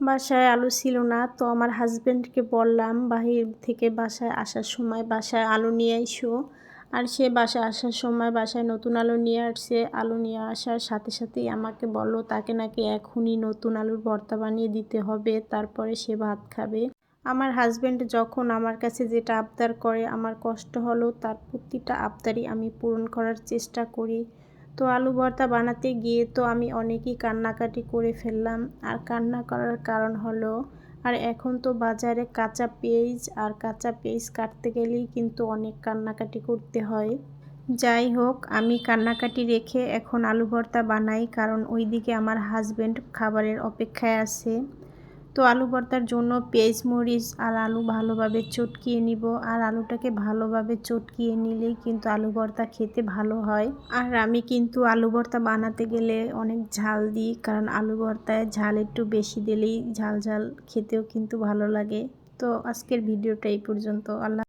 বাসায় আলু ছিল না, তো আমার হাজব্যান্ডকে বললাম বাহির থেকে বাসায় আসার সময় বাসায় আলু নিয়ে আইসো। আর সে বাসায় আসার সময় বাসায় নতুন আলু নিয়ে আসছে। আলু নিয়ে আসার সাথে সাথেই আমাকে বলল তাকে নাকি এখনই নতুন আলুর ভর্তা বানিয়ে দিতে হবে, তারপরে সে ভাত খাবে। আমার হাজব্যান্ড যখন আমার কাছে যেটা আবদার করে আমার কষ্ট হলেও তার প্রতিটা আবদারই আমি পূরণ করার চেষ্টা করি। তো আলু ভর্তা বানাতে গিয়ে তো আমি অনেকই কান্নাকাটি করে ফেললাম। আর কান্না করার কারণ হলো, আর এখন তো বাজারে কাঁচা পেঁয়াজ, আর কাঁচা পেঁয়াজ কাটতে গেলেই কিন্তু অনেক কান্নাকাটি করতে হয়। যাই হোক, আমি কান্নাকাটি রেখে এখন আলু ভর্তা বানাই, কারণ ওইদিকে আমার হাজব্যান্ড খাবারের অপেক্ষায় আছে। তো আলু ভর্তার জন্য পেঁয়াজ মরিচ আর আলু ভালোভাবে চটকিয়ে নিব। আর আলুটাকে ভালোভাবে চটকিয়ে নিলেই কিন্তু আলু ভর্তা খেতে ভালো হয়। আর আমি কিন্তু আলু ভর্তা বানাতে গেলে অনেক ঝাল দিই, কারণ আলু ভর্তায় ঝাল একটু বেশি দিলেই ঝাল ঝাল খেতেও কিন্তু ভালো লাগে। তো আজকের ভিডিওটা এই পর্যন্ত। আল্লাহ।